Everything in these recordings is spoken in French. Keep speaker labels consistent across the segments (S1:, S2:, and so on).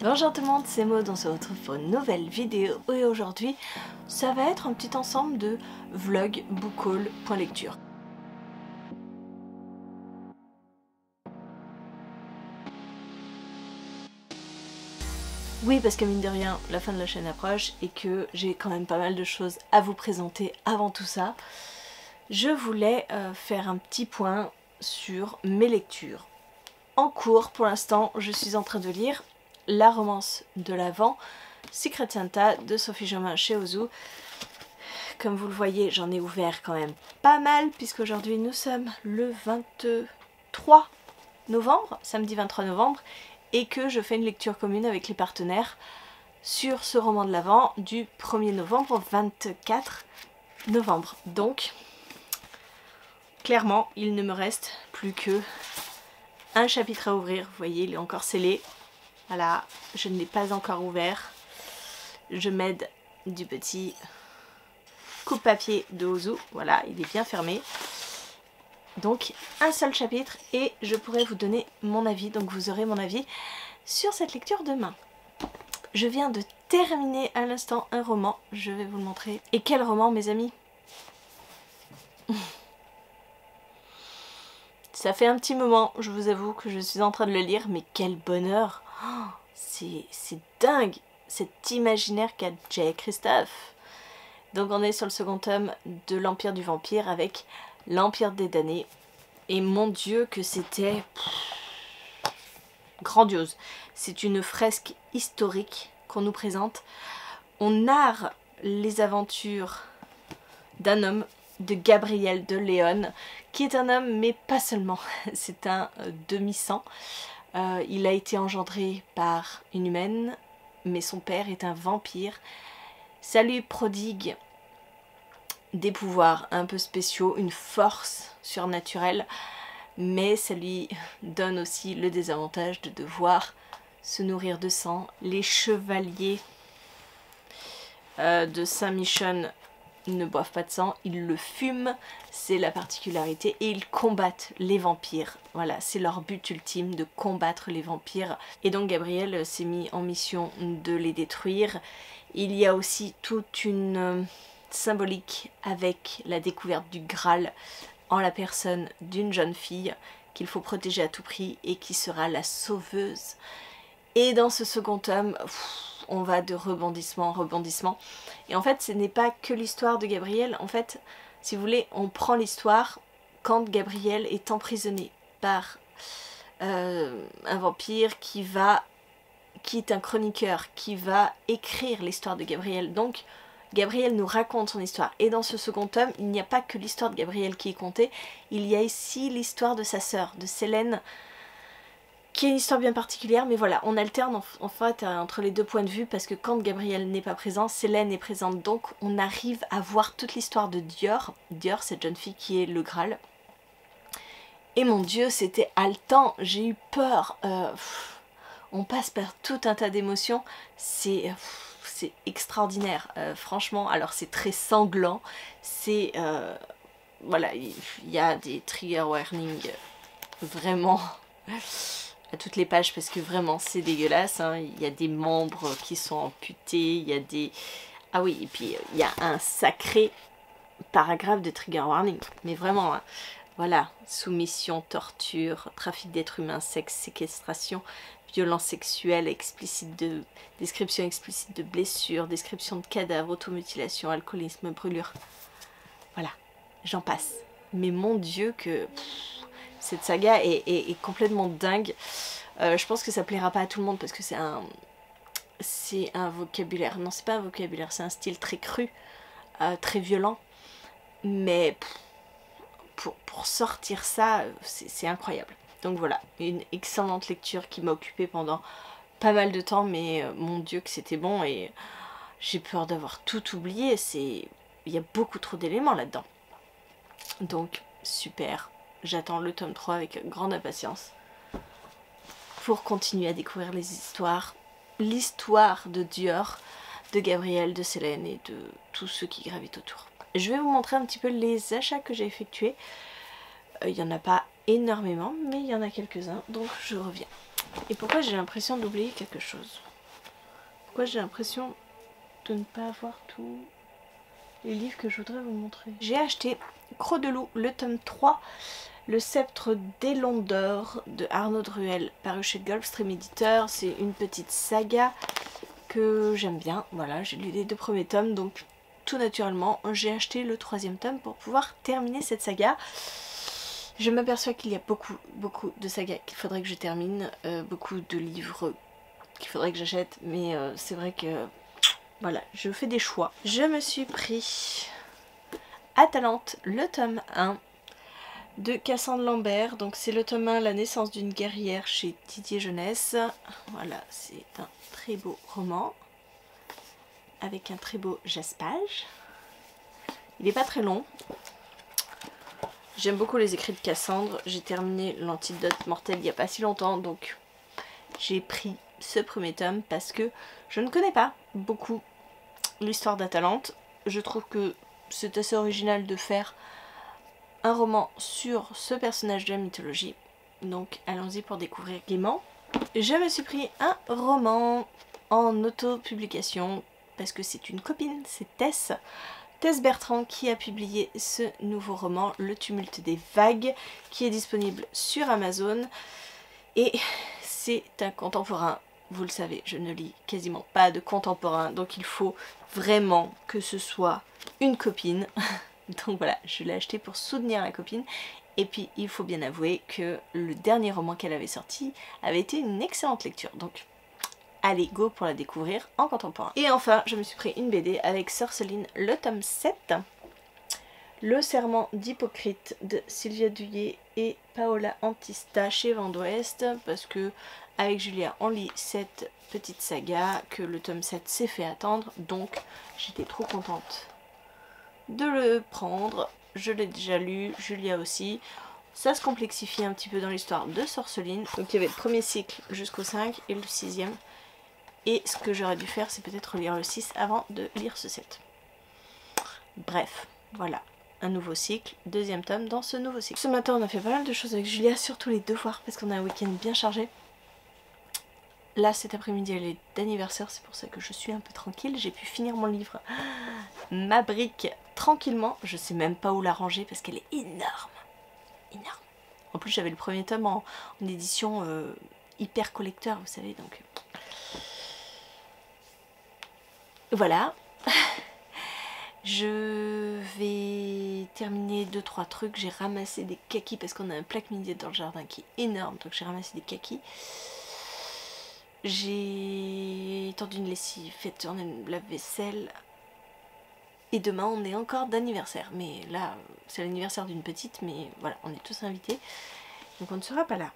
S1: Bonjour tout le monde, c'est Maud, on se retrouve pour une nouvelle vidéo et aujourd'hui ça va être un petit ensemble de vlog, book haul, point lecture. Oui, parce que mine de rien, la fin de la chaîne approche et que j'ai quand même pas mal de choses à vous présenter avant tout ça. Je voulais faire un petit point sur mes lectures. En cours, pour l'instant, je suis en train de lire la romance de l'Avent, Secret Santa de Sophie Jomain chez Ozu. Comme vous le voyez, j'en ai ouvert quand même pas mal, puisqu'aujourd'hui nous sommes le 23 novembre, samedi 23 novembre, et que je fais une lecture commune avec les partenaires sur ce roman de l'Avent du 1er novembre au 24 novembre. Donc, clairement, il ne me reste plus que un chapitre à ouvrir. Vous voyez, il est encore scellé. Voilà, je ne l'ai pas encore ouvert. Je m'aide du petit coupe-papier de Ozu. Voilà, il est bien fermé. Donc, un seul chapitre et je pourrai vous donner mon avis. Donc, vous aurez mon avis sur cette lecture demain. Je viens de terminer à l'instant un roman. Je vais vous le montrer. Et quel roman, mes amis? Ça fait un petit moment, je vous avoue, que je suis en train de le lire, mais quel bonheur! Oh, c'est dingue, cet imaginaire qu'a J. Christophe. Donc on est sur le second tome de l'Empire du Vampire avec l'Empire des Damnés. Et mon Dieu que c'était grandiose. C'est une fresque historique qu'on nous présente. On narre les aventures d'un homme, de Gabriel de Leon, qui est un homme, mais pas seulement. C'est un demi-sang. Il a été engendré par une humaine, mais son père est un vampire. Ça lui prodigue des pouvoirs un peu spéciaux, une force surnaturelle, mais ça lui donne aussi le désavantage de devoir se nourrir de sang. Les chevaliers de Saint-Michon ne boivent pas de sang, ils le fument, c'est la particularité, et ils combattent les vampires. Voilà, c'est leur but ultime, de combattre les vampires. Et donc Gabriel s'est mis en mission de les détruire. Il y a aussi toute une symbolique avec la découverte du Graal en la personne d'une jeune fille qu'il faut protéger à tout prix et qui sera la sauveuse. Et dans ce second tome, on va de rebondissement en rebondissement. Et en fait, ce n'est pas que l'histoire de Gabriel. En fait, si vous voulez, on prend l'histoire quand Gabriel est emprisonné par un vampire qui est un chroniqueur, qui va écrire l'histoire de Gabriel. Donc, Gabriel nous raconte son histoire. Et dans ce second tome, il n'y a pas que l'histoire de Gabriel qui est contée. Il y a ici l'histoire de sa sœur, de Célène, qui est une histoire bien particulière, mais voilà, on alterne en fait entre les deux points de vue, parce que quand Gabriel n'est pas présent, Célène est présente, donc on arrive à voir toute l'histoire de Dior. Dior, cette jeune fille qui est le Graal. Et mon Dieu, c'était haletant, j'ai eu peur. On passe par tout un tas d'émotions, c'est extraordinaire, franchement. Alors c'est très sanglant, c'est... voilà, il y a des trigger warnings vraiment... à toutes les pages, parce que vraiment c'est dégueulasse, hein. Il y a des membres qui sont amputés, il y a des... Ah oui, et puis il y a un sacré paragraphe de trigger warning, mais vraiment, hein. Voilà, soumission, torture, trafic d'êtres humains, sexe, séquestration, violence sexuelle, description explicite de blessures, description de cadavres, automutilation, alcoolisme, brûlure. Voilà, j'en passe. Mais mon Dieu que... cette saga est complètement dingue. Je pense que ça plaira pas à tout le monde parce que c'est un vocabulaire. Non, c'est pas un vocabulaire, c'est un style très cru, très violent. Mais pour sortir ça, c'est incroyable. Donc voilà, une excellente lecture qui m'a occupée pendant pas mal de temps, mais mon Dieu que c'était bon, et j'ai peur d'avoir tout oublié. Il y a beaucoup trop d'éléments là-dedans. Donc super. J'attends le tome 3 avec grande impatience pour continuer à découvrir les histoires. L'histoire de Dior, de Gabriel, de Célène et de tous ceux qui gravitent autour. Je vais vous montrer un petit peu les achats que j'ai effectués. Il n'y en a pas énormément, mais il y en a quelques-uns, donc je reviens. Et pourquoi j'ai l'impression d'oublier quelque chose? Pourquoi j'ai l'impression de ne pas avoir tous les livres que je voudrais vous montrer? J'ai acheté Croc de loup, le tome 3, Le sceptre d'Élondor de Arnaud Druel, paru chez Gulfstream Éditeur. C'est une petite saga que j'aime bien. Voilà, j'ai lu les 2 premiers tomes, donc tout naturellement j'ai acheté le 3e tome pour pouvoir terminer cette saga. Je m'aperçois qu'il y a beaucoup de sagas qu'il faudrait que je termine, beaucoup de livres qu'il faudrait que j'achète, mais c'est vrai que voilà, je fais des choix. Je me suis pris Atalante, le tome 1 de Cassandre Lambert, donc c'est le tome 1, La naissance d'une guerrière, chez Didier Jeunesse. Voilà, c'est un très beau roman avec un très beau jaspage. Il n'est pas très long. J'aime beaucoup les écrits de Cassandre. J'ai terminé l'Antidote mortel il n'y a pas si longtemps, donc j'ai pris ce premier tome parce que je ne connais pas beaucoup l'histoire d'Atalante. Je trouve que c'est assez original de faire un roman sur ce personnage de la mythologie. Donc allons-y pour découvrir gaiement. Je me suis pris un roman en auto-publication parce que c'est une copine, c'est Tess Bertrand qui a publié ce nouveau roman, Le tumulte des vagues, qui est disponible sur Amazon. Et c'est un contemporain, vous le savez, je ne lis quasiment pas de contemporain, donc il faut vraiment que ce soit une copine. Donc voilà, je l'ai acheté pour soutenir la copine. Et puis il faut bien avouer que le dernier roman qu'elle avait sorti avait été une excellente lecture. Donc allez, go pour la découvrir en contemporain. Et enfin, je me suis pris une BD avec Sorceline, le tome 7. Le serment d'Hypocrite de Sylvia Duyé et Paola Antista chez Vent d'Ouest. Parce que avec Julia, on lit cette petite saga, que le tome 7 s'est fait attendre. Donc j'étais trop contente de le prendre. Je l'ai déjà lu, Julia aussi. Ça se complexifie un petit peu dans l'histoire de Sorceline. Donc il y avait le premier cycle jusqu'au 5 et le 6e. Et ce que j'aurais dû faire, c'est peut-être lire le 6 avant de lire ce 7. Bref, voilà. Un nouveau cycle, 2e tome dans ce nouveau cycle. Ce matin, on a fait pas mal de choses avec Julia, surtout les devoirs, parce qu'on a un week-end bien chargé. Là, cet après-midi, elle est d'anniversaire, c'est pour ça que je suis un peu tranquille. J'ai pu finir mon livre, ma brique, tranquillement. Je sais même pas où la ranger, parce qu'elle est énorme. Énorme. En plus, j'avais le premier tome en édition hyper collecteur, vous savez, donc... Voilà, je vais terminer 2-3 trucs. J'ai ramassé des kakis parce qu'on a un plaque midi dans le jardin qui est énorme, donc j'ai ramassé des kakis. J'ai étendu une lessive, fait tourner une lave-vaisselle. Et demain on est encore d'anniversaire, mais là c'est l'anniversaire d'une petite, mais voilà, on est tous invités, donc on ne sera pas là.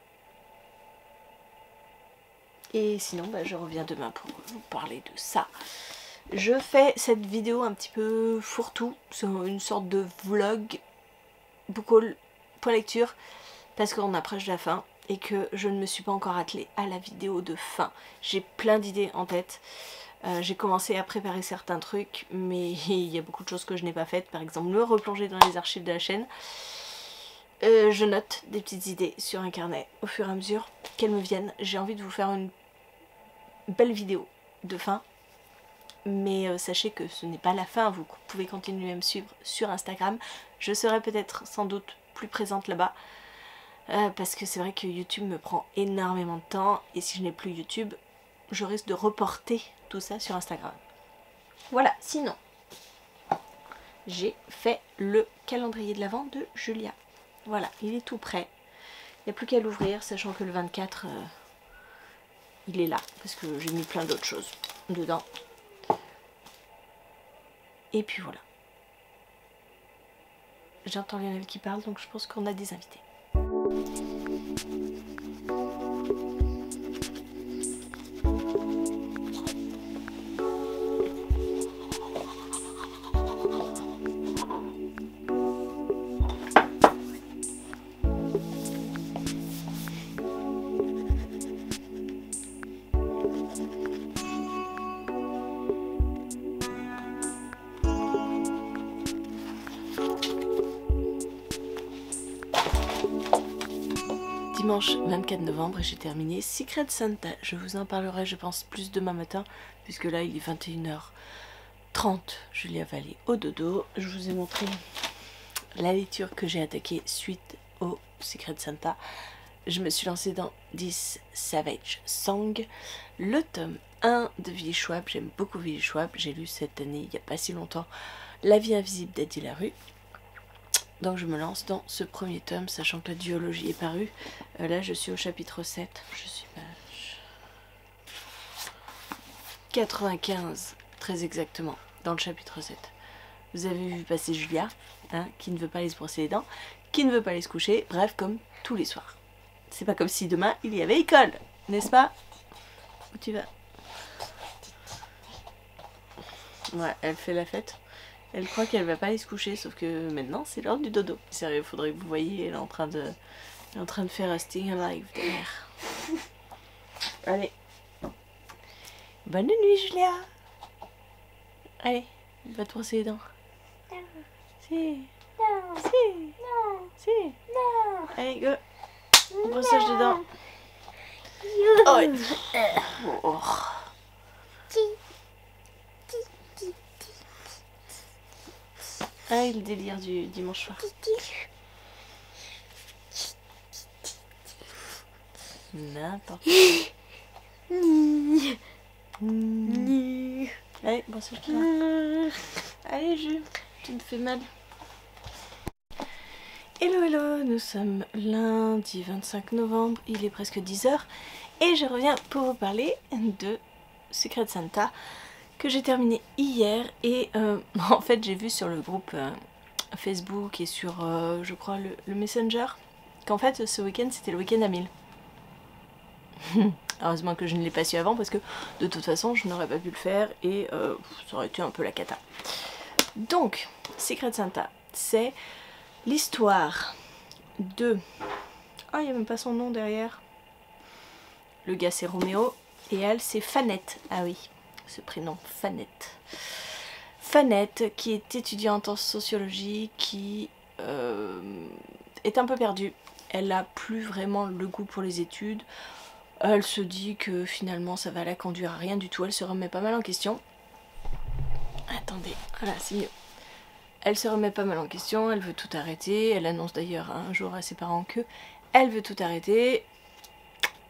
S1: Et sinon bah, je reviens demain pour vous parler de ça. Je fais cette vidéo un petit peu fourre-tout, c'est une sorte de vlog, book-haul, point lecture, parce qu'on approche de la fin et que je ne me suis pas encore attelée à la vidéo de fin. J'ai plein d'idées en tête, j'ai commencé à préparer certains trucs, mais il y a beaucoup de choses que je n'ai pas faites, par exemple me replonger dans les archives de la chaîne. Je note des petites idées sur un carnet au fur et à mesure qu'elles me viennent. J'ai envie de vous faire une belle vidéo de fin. Mais sachez que ce n'est pas la fin, vous pouvez continuer à me suivre sur Instagram. Je serai peut-être sans doute plus présente là-bas. Parce que c'est vrai que YouTube me prend énormément de temps. Et si je n'ai plus YouTube, je risque de reporter tout ça sur Instagram. Voilà, sinon, j'ai fait le calendrier de l'Avent de Julia. Voilà, il est tout prêt. Il n'y a plus qu'à l'ouvrir, sachant que le 24, il est là. Parce que j'ai mis plein d'autres choses dedans. Et puis voilà. J'entends Lionel qui parle, donc je pense qu'on a des invités. dimanche 24 novembre et j'ai terminé Secret Santa. Je vous en parlerai je pense plus demain matin puisque là il est 21h30. Je l'ai avalé au dodo. Je vous ai montré la lecture que j'ai attaquée suite au Secret Santa. Je me suis lancée dans This Savage Song, le tome 1 de Willy Schwab. J'aime beaucoup Willy Schwab. J'ai lu cette année, il n'y a pas si longtemps, La vie invisible d'Eddie Larue. Donc je me lance dans ce premier tome, sachant que la duologie est parue. Là je suis au chapitre 7. Je suis page 95, très exactement, dans le chapitre 7. Vous avez vu passer Julia, hein, qui ne veut pas aller se brosser les dents, qui ne veut pas aller se coucher, bref, comme tous les soirs. C'est pas comme si demain il y avait école, n'est-ce pas? Où tu vas? Ouais, elle fait la fête. Elle croit qu'elle va pas aller se coucher, sauf que maintenant c'est l'heure du dodo. Sérieux, faudrait que vous voyiez, elle est en train de faire un Staying Alive derrière. Allez. Bonne nuit, Julia. Allez, va te brosser les dents.
S2: Non.
S1: Si.
S2: Non.
S1: Si.
S2: Non.
S1: Si.
S2: Non.
S1: Allez, go. Brossage de dents. Oh. Oh. Ah, le délire du dimanche soir. N'importe quoi. Allez, brossage de dents. Allez, Jules, tu me fais mal. Hello, hello, nous sommes lundi 25 novembre, il est presque 10h et je reviens pour vous parler de Secret Santa que j'ai terminé hier et en fait j'ai vu sur le groupe Facebook et sur je crois le Messenger qu'en fait ce week-end c'était le week-end à 1000. Heureusement que je ne l'ai pas su avant parce que de toute façon je n'aurais pas pu le faire et ça aurait été un peu la cata. Donc Secret Santa, c'est l'histoire de... Ah, il n'y a même pas son nom derrière. Le gars c'est Roméo et elle c'est Fanette. Ah oui, ce prénom, Fanette. Fanette qui est étudiante en sociologie, qui est un peu perdue. Elle n'a plus vraiment le goût pour les études. Elle se dit que finalement ça va la conduire à rien du tout. Elle se remet pas mal en question. Attendez, voilà c'est mieux. Elle se remet pas mal en question, elle veut tout arrêter, elle annonce d'ailleurs un jour à ses parents que elle veut tout arrêter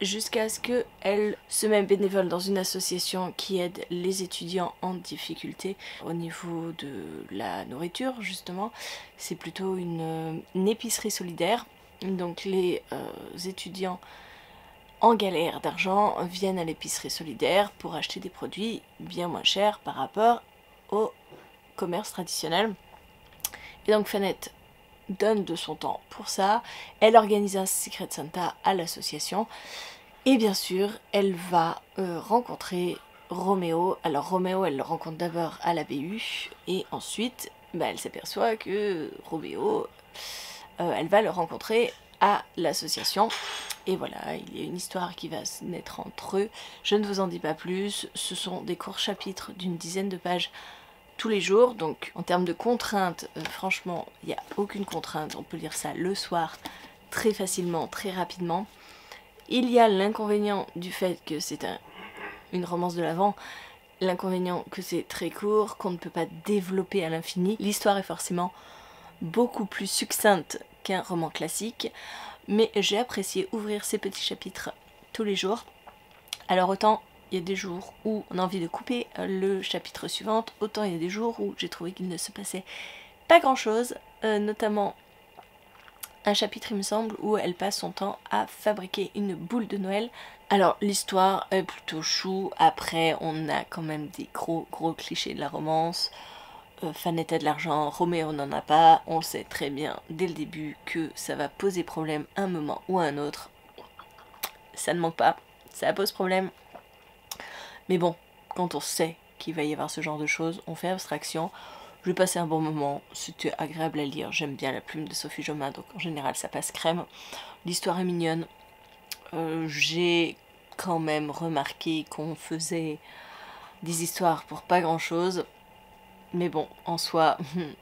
S1: jusqu'à ce qu'elle se mette bénévole dans une association qui aide les étudiants en difficulté au niveau de la nourriture justement. C'est plutôt une épicerie solidaire, donc les étudiants en galère d'argent viennent à l'épicerie solidaire pour acheter des produits bien moins chers par rapport au commerce traditionnel. Et donc Fanette donne de son temps pour ça, elle organise un Secret Santa à l'association et bien sûr elle va rencontrer Roméo. Alors Roméo elle le rencontre d'abord à la BU et ensuite elle s'aperçoit que Roméo elle va le rencontrer à l'association et voilà, il y a une histoire qui va se naître entre eux. Je ne vous en dis pas plus, ce sont des courts chapitres d'une dizaine de pages tous les jours, donc en termes de contraintes, franchement, il n'y a aucune contrainte, on peut lire ça le soir très facilement, très rapidement. Il y a l'inconvénient du fait que c'est une romance de l'Avent, l'inconvénient que c'est très court, qu'on ne peut pas développer à l'infini. L'histoire est forcément beaucoup plus succincte qu'un roman classique, mais j'ai apprécié ouvrir ces petits chapitres tous les jours. Alors autant il y a des jours où on a envie de couper le chapitre suivant, autant il y a des jours où j'ai trouvé qu'il ne se passait pas grand chose, notamment un chapitre il me semble où elle passe son temps à fabriquer une boule de Noël. Alors l'histoire est plutôt chou, après on a quand même des gros clichés de la romance. Fanette a de l'argent, Roméo n'en a pas, on sait très bien dès le début que ça va poser problème un moment ou un autre. Ça ne manque pas, ça pose problème. Mais bon, quand on sait qu'il va y avoir ce genre de choses, on fait abstraction. J'ai passé un bon moment, c'était agréable à lire, j'aime bien la plume de Sophie Jomain, donc en général ça passe crème. L'histoire est mignonne. J'ai quand même remarqué qu'on faisait des histoires pour pas grand chose. Mais bon, en soi,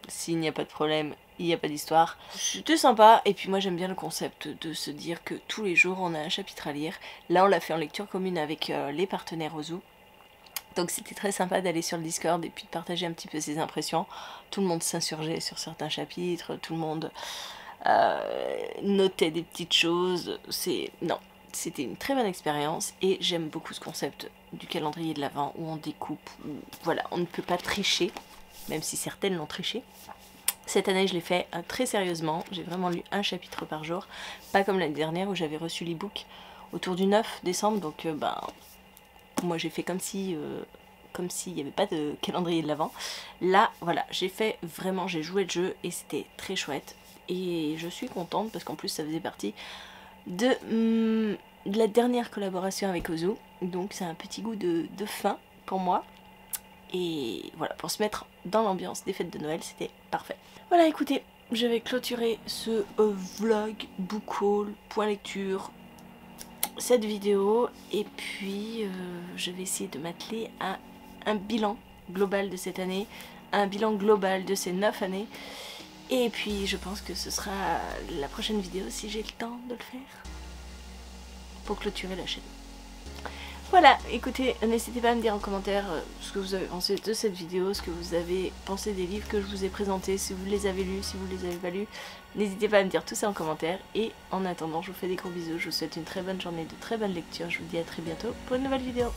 S1: s'il n'y a pas de problème, il n'y a pas d'histoire. C'était sympa, et puis moi j'aime bien le concept de se dire que tous les jours on a un chapitre à lire. Là on l'a fait en lecture commune avec les partenaires au zoo. Donc c'était très sympa d'aller sur le Discord et puis de partager un petit peu ses impressions. Tout le monde s'insurgeait sur certains chapitres, tout le monde notait des petites choses. Non, c'était une très bonne expérience et j'aime beaucoup ce concept du calendrier de l'Avent où on découpe, où voilà, on ne peut pas tricher, même si certaines l'ont triché. Cette année je l'ai fait très sérieusement, j'ai vraiment lu un chapitre par jour, pas comme l'année dernière où j'avais reçu l'e-book autour du 9 décembre, donc moi j'ai fait comme si il n'y avait pas de calendrier de l'Avent. Là voilà, j'ai fait vraiment, j'ai joué le jeu et c'était très chouette. Et je suis contente parce qu'en plus ça faisait partie de la dernière collaboration avec Ozu. Donc c'est un petit goût de fin pour moi. Et voilà, pour se mettre dans l'ambiance des fêtes de Noël, c'était parfait. Voilà, écoutez, je vais clôturer ce vlog, book haul, point lecture, cette vidéo, et puis je vais essayer de m'atteler à un bilan global de cette année, un bilan global de ces 9 années, et puis je pense que ce sera la prochaine vidéo si j'ai le temps de le faire, pour clôturer la chaîne. Voilà, écoutez, n'hésitez pas à me dire en commentaire ce que vous avez pensé de cette vidéo, ce que vous avez pensé des livres que je vous ai présentés, si vous les avez lus, si vous les avez pas lus. N'hésitez pas à me dire tout ça en commentaire. Et en attendant, je vous fais des gros bisous, je vous souhaite une très bonne journée, de très bonnes lectures. Je vous dis à très bientôt pour une nouvelle vidéo.